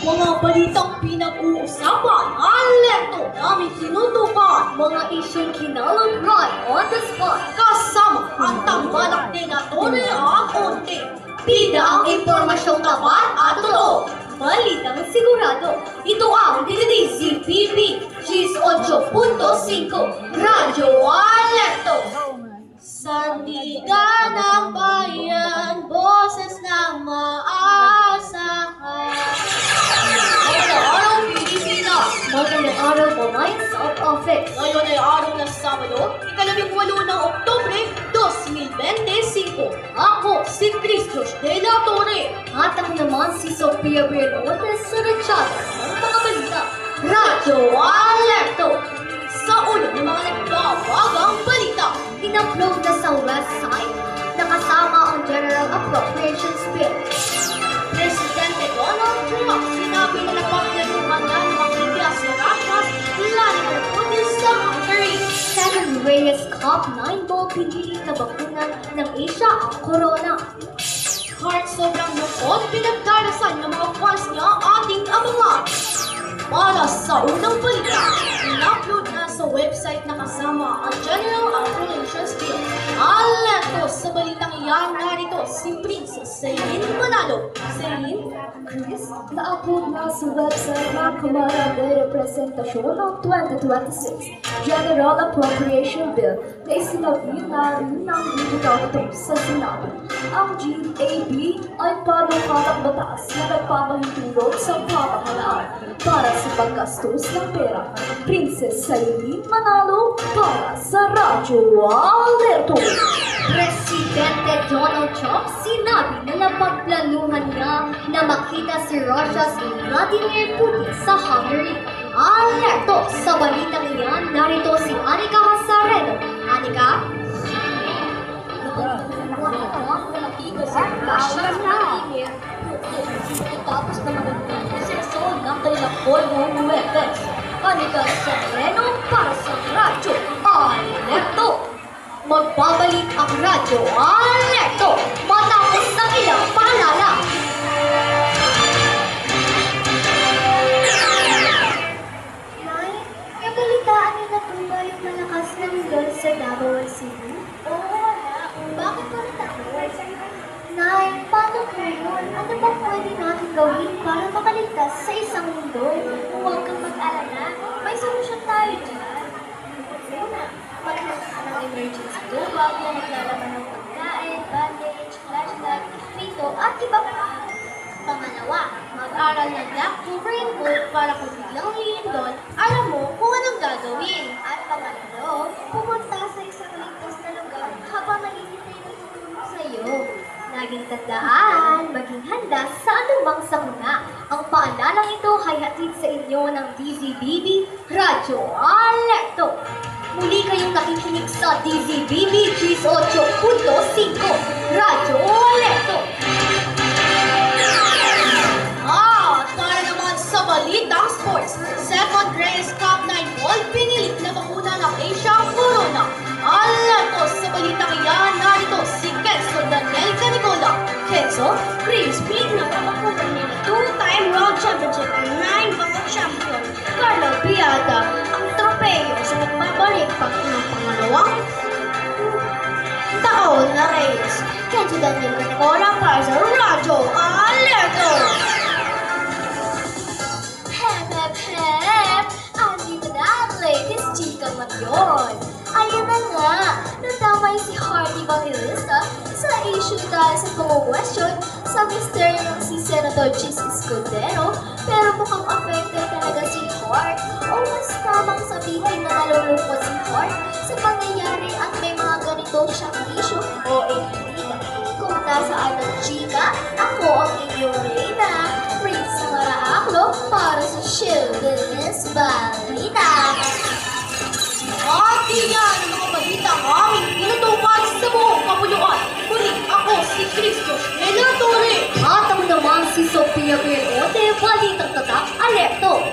Mga balitang pinag-uusapan, alerto namin tinutukan. Mga isyong kinalagray on the spot. Kasama ang tambalak din na tunay at unti. Bida ang impormasyong tapat at totoo. Balitang sigurado. Ito ang DZBB 8.5 Radyo Alerto. Sandigan ng bayan, boses ng maasahan. Magandang araw, Pilipinas! Magandang araw po, my South Office. Ngayon ay araw ng Sabado, ika-18 ng Oktubre, 2025. Ako, si Cristos de la Torre. At ako naman si Sophia Bernotes sa Rachada ng mga balita. Radyo Alerto! Sa ulo ng mga nagbabagang balita. In-upload na sa website na kasama ang General Appropriations Bill. Presidente Donald Trump sinabi na napaglaluhan na ng makikias na Russia, Vladimir Putin sa Hungary. Second Reyes Cup 9 ball pinili na bakuna ng Asia ang corona. Kahit sobrang lungkot, pinagdarasan ng mga fans niya ating abangan. Para sa unang balita, in-upload na sa website na kasama ang General Appropriations Bill. Alerto sa balitang iyan, narito si Princess Celine Manalo. Celine? Chris, na-upload na sa website ng Kamara de Representasyon ng 2026 General Appropriation Bill na isinabi na rin ng digital ito sa Senado. Ang GAB ay panukatang batas na nagpapahintulot sa pamahalaan para sa paggastos ng pera. Princess Celine Manalo para sa Radyo Alerto. Presidente Donald Trump sinabi na napagplanuhan niya na makita si Russia's Vladimir Putin sa Hungary. Alerto! Sa balitang iyan, narito si Anika Hasaredo. Anika? Tapos na mag-sesyon ng kanilang Polong Weapons. Anika Sereno para sa Radyo Alerto. Magbabalik ang Radyo Alerto matapos ng ilang paalala. Nay, nabalitaan niyo na po ba yung malakas na ulan sa Davao City? Oo, anak. Bakit ka natakot? Nay, paano po yun? Ano ba pwede natin gawin para makaligtas sa isang mundo? Huwag kang mag-alala. May solusyon tayo dyan. Una, maghanap ka ng emergency go bag na naglalaman ng pagkain, bandage, flashlight, prito, at iba pa. Pangalawa, mag-aral ng October and Gold para kung biglang lilindol, alam mo kung anong gagawin. At pangatlo, pumunta sa isang ligtas na lugar habang naghihintay ng tulong sa'yo. Laging tandaan, maging handa sa anumang sakuna. Ang paalalang ito ay hatid sa inyo ng DZBB Radyo Alerto. Muli kayong nakikinig sa DZBB 8.5 Radyo Alerto. Para naman sa balitang sports, Second Reyes Cup 9 ball pinilit na bakuna ng Asia Corona. Alerto sa balitang iyan, narito si Kenzo Daniel Canicola. Kenzo, Chris, pilit na babakuna niya na 2-time world championship ang 9 batok champion. Carlo Piata, ang tropeyo sa nagbabalik pag ng pangalawang taon na Reyes. Kenzo Daniel Canicola para sa Radyo Alerto. Hep! Andito na ang latest chika ngayon. Ayan na nga, nadamay si Hardy Evangelista sa issue dahil sa pang-question sa misteryo ng si Senator Chis Escudero, pero mukhang affected talaga si Hart. O mas tamang sabihin na nalulungkot si Hart sa pangyayari at may mga ganito siyang issue o hindi. Kung nasaan ang chika, ako ang inyong Reyna, Prince ng Maraaklo para sa Children's Balita. At yan ang mga balita ng aming tinutukan sa buong kapuluan. Muli ako si Cristos de la Torre. At ako naman si Sophia Bernote, balitang tatak, alerto.